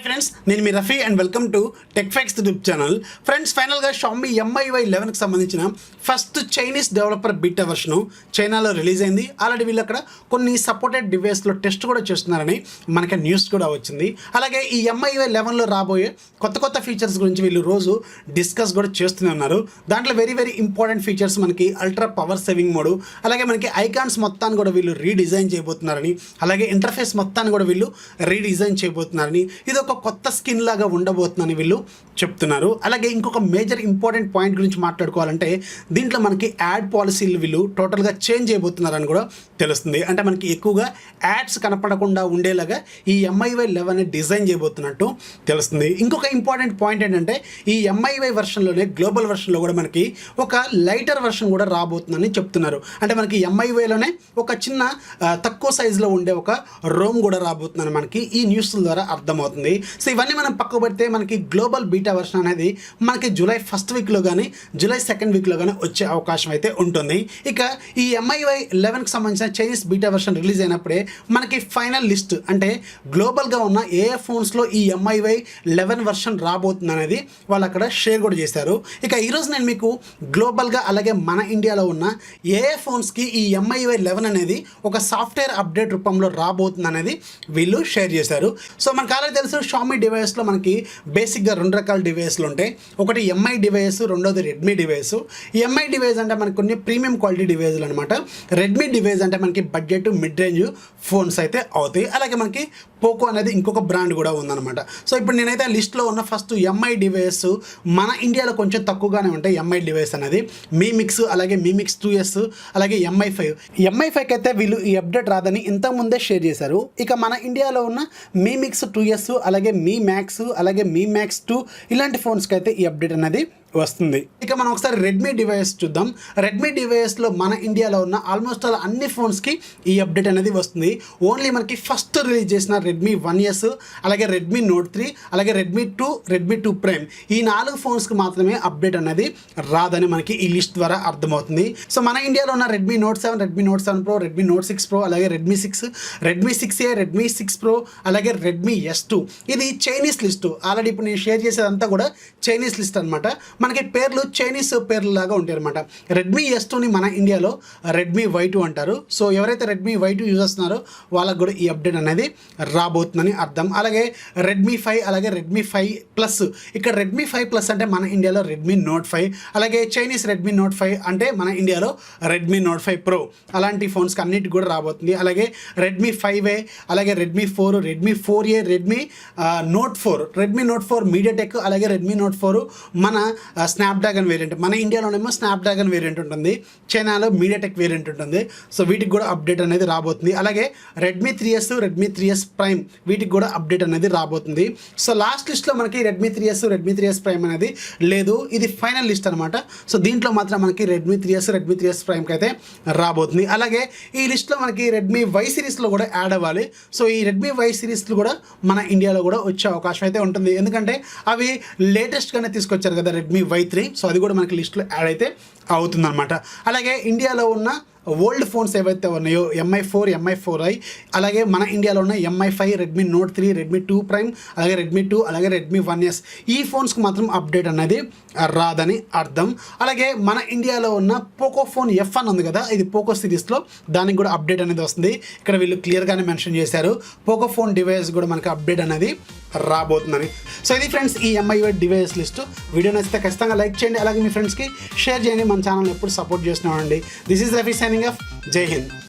Friends, నేను మీ Rafi and welcome to Techfox YouTube channel. Friends, ఫైనల్గా షామీ MIUI 11కి సంబంధించిన ఫస్ట్ చైనీస్ డెవలపర్ బీటా వర్షను చైనాలో రిలీజ్ అయింది. ఆల్రెడీ వీళ్ళు అక్కడ కొన్ని సపోర్టెడ్ డివైస్లో టెస్ట్ కూడా చేస్తున్నారని మనకి న్యూస్ కూడా వచ్చింది. అలాగే ఈ MIUI 11లో రాబోయే కొత్త ఫీచర్స్ గురించి వీళ్ళు రోజు డిస్కస్ కూడా చేస్తూనే ఉన్నారు. దాంట్లో వెరీ ఇంపార్టెంట్ ఫీచర్స్ మనకి అల్ట్రా పవర్ సేవింగ్ మోడ్, అలాగే మనకి ఐకాన్స్ మొత్తాన్ని కూడా వీళ్ళు రీడిజైన్ చేయబోతున్నారని, అలాగే ఇంటర్ఫేస్ మొత్తాన్ని కూడా వీళ్ళు రీడిజైన్ చేయబోతున్నారని, ఇది ఒక కొత్త స్కిన్ లాగా ఉండబోతుందని వీళ్ళు చెప్తున్నారు. అలాగే ఇంకొక మేజర్ ఇంపార్టెంట్ పాయింట్ గురించి మాట్లాడుకోవాలంటే దీంట్లో మనకి యాడ్ పాలసీలు వీళ్ళు టోటల్గా చేంజ్ చేయబోతున్నారని కూడా తెలుస్తుంది. అంటే మనకి ఎక్కువగా యాడ్స్ కనపడకుండా ఉండేలాగా ఈ MIUI 11 డిజైన్ చేయబోతున్నట్టు తెలుస్తుంది. ఇంకొక ఇంపార్టెంట్ పాయింట్ ఏంటంటే ఈ MIUI వెర్షన్లోనే గ్లోబల్ వెర్షన్లో కూడా మనకి ఒక లైటర్ వెర్షన్ కూడా రాబోతుందని చెప్తున్నారు. అంటే మనకి MIUIలోనే ఒక చిన్న తక్కువ సైజులో ఉండే ఒక రోమ్ కూడా రాబోతుందని మనకి ఈ న్యూస్ ద్వారా అర్థమవుతుంది. సో ఇవన్నీ మనం పక్కకు పెడితే మనకి గ్లోబల్ బీటా వర్షన్ అనేది మనకి జూలై 1st వీక్లో కానీ జూలై 2nd వీక్లో కానీ వచ్చే అవకాశం అయితే ఉంటుంది. ఇక ఈ MIUI 11కి సంబంధించిన చైనీస్ బీటా వర్షన్ రిలీజ్ అయినప్పుడే మనకి ఫైనల్ లిస్ట్ అంటే గ్లోబల్గా ఉన్న ఏ ఫోన్స్లో ఈ MIUI 11 వర్షన్ రాబోతుంది అనేది వాళ్ళు అక్కడ షేర్ కూడా చేశారు. ఇక ఈరోజు నేను మీకు గ్లోబల్గా అలాగే మన ఇండియాలో ఉన్న ఏ ఫోన్స్కి ఈ MIUI 11 అనేది ఒక సాఫ్ట్వేర్ అప్డేట్ రూపంలో రాబోతుంది అనేది వీళ్ళు షేర్ చేశారు. సో మనకు ఆల్రెడీ తెలుసు షామీ డివైస్లో మనకి బేసిక్గా 2 రకాల డివైస్లు ఉంటాయి. ఒకటి MI డివైస్, రెండోది రెడ్మీ డివైస్. MI డివైస్ అంటే మనకి కొన్ని ప్రీమియం క్వాలిటీ డివైస్లు అనమాట. రెడ్మీ డివైస్ అంటే మనకి బడ్జెట్ మిడ్ రేంజ్ ఫోన్స్ అయితే అవుతాయి. అలాగే మనకి పోకో అనేది ఇంకొక బ్రాండ్ కూడా ఉందన్నమాట. సో ఇప్పుడు నేనైతే లిస్ట్లో ఉన్న ఫస్ట్ MI డివైస్ మన ఇండియాలో కొంచెం తక్కువగానే ఉంటాయి. MI డివైస్ అనేది మీ మిక్స్, అలాగే మీ మిక్స్ 2S, అలాగే MI5 అయితే వీళ్ళు ఈ అప్డేట్ రాదని ఇంతకుముందే షేర్ చేశారు. ఇక మన ఇండియాలో ఉన్న మీ మిక్స్ 2S, అలాగే మీ మ్యాక్స్, అలాగే మీ మ్యాక్స్ 2 ఇలాంటి ఫోన్స్కి అయితే ఈ అప్డేట్ అనేది వస్తుంది. ఇక మనం ఒకసారి రెడ్మీ డివైస్ చూద్దాం. రెడ్మీ డివైస్లో మన ఇండియాలో ఉన్న ఆల్మోస్ట్ ఆల్ అన్ని ఫోన్స్కి ఈ అప్డేట్ అనేది వస్తుంది. ఓన్లీ మనకి ఫస్ట్ రిలీజ్ చేసిన రెడ్మీ 1S, అలాగే రెడ్మీ నోట్ 3, అలాగే రెడ్మీ 2, రెడ్మీ 2 ప్రైమ్ ఈ 4 ఫోన్స్కి మాత్రమే అప్డేట్ అనేది రాదని మనకి ఈ లిస్ట్ ద్వారా అర్థమవుతుంది. సో మన ఇండియాలో ఉన్న Redmi note 7, Redmi note 7 pro, Redmi note 6 pro, అలాగే Redmi 6, Redmi 6A, Redmi 6 pro, అలాగే రెడ్మీ S2 ఇది చైనీస్ లిస్టు. ఆల్రెడీ ఇప్పుడు నేను షేర్ చేసేదంతా కూడా చైనీస్ లిస్ట్ అనమాట. మనకి పేర్లు చైనీస్ పేర్లు లాగా ఉంటాయి అనమాట. రెడ్మీ S2ని మన ఇండియాలో రెడ్మీ Y2 అంటారు. సో ఎవరైతే రెడ్మీ Y2 యూజ్ చేస్తున్నారో వాళ్ళకు కూడా ఈ అప్డేట్ అనేది రాబోతుందని అర్థం. అలాగే రెడ్మీ 5, అలాగే రెడ్మీ 5+. ఇక్కడ రెడ్మీ 5+ అంటే మన ఇండియాలో రెడ్మీ నోట్ 5, అలాగే చైనీస్ రెడ్మీ నోట్ 5 అంటే మన ఇండియాలో రెడ్మీ నోట్ 5 ప్రో అలాంటి ఫోన్స్కి అన్నిటికి కూడా రాబోతుంది. అలాగే రెడ్మీ 5A, అలాగే Redmi 4, Redmi 4A, Redmi note 4, Redmi note 4 MediaTek, అలాగే రెడ్మీ నోట్ 4 మన స్నాప్డ్రాగన్ వేరియంట్. మన ఇండియాలోనేమో స్నాప్డ్రాగన్ వేరియంట్ ఉంటుంది, చైనాలో మీడియాటెక్ వేరియంట్ ఉంటుంది. సో వీటికి కూడా అప్డేట్ అనేది రాబోతుంది. అలాగే Redmi 3S, Redmi 3S prime వీటికి కూడా అప్డేట్ అనేది రాబోతుంది. సో లాస్ట్ లిస్ట్లో మనకి Redmi 3S, Redmi 3S prime అనేది లేదు. ఇది ఫైనల్ లిస్ట్ అనమాట. సో దీంట్లో మాత్రం మనకి రెడ్మీ 3S, రెడ్మీ 3S ప్రైమ్కి అయితే రాబోతుంది. అలాగే ఈ లిస్ట్లో మనకి రెడ్మీ Y సిరీస్లో కూడా యాడ్ అవ్వాలి. సో ఈ రెడ్మీ Y సిరీస్లు కూడా మన ఇండియాలో కూడా వచ్చే అవకాశం అయితే ఉంటుంది. ఎందుకంటే అవి లేటెస్ట్గానే తీసుకొచ్చారు కదా రెడ్మీ Y3. సో అది కూడా మనకి లిస్ట్లో యాడ్ అయితే అవుతుందన్నమాట. అలాగే ఇండియాలో ఉన్న ఓల్డ్ ఫోన్స్ ఏవైతే ఉన్నాయో MI4, MI4i, అలాగే మన ఇండియాలో ఉన్న MI5, Redmi note 3, Redmi 2 prime, అలాగే రెడ్మీ 2, అలాగే రెడ్మీ 1S ఈ ఫోన్స్కి మాత్రం అప్డేట్ అనేది రాదని అర్థం. అలాగే మన ఇండియాలో ఉన్న పోకో ఫోన్ F1 ఉంది కదా, ఇది పోకో సిరీస్లో, దానికి కూడా అప్డేట్ అనేది వస్తుంది. ఇక్కడ వీళ్ళు క్లియర్గానే మెన్షన్ చేశారు పోకో ఫోన్ డివైస్ కూడా మనకి అప్డేట్ అనేది రాబోతుందని. సో ఇది ఫ్రెండ్స్ ఈ MIUI డివైస్ లిస్ట్. వీడియో నచ్చితే ఖచ్చితంగా లైక్ చేయండి, అలాగే మీ ఫ్రెండ్స్కి షేర్ చేయండి. మన ఛానల్ ఎప్పుడు సపోర్ట్ చేస్తున్నామండి. This is Rafi signing off. జై హింద్.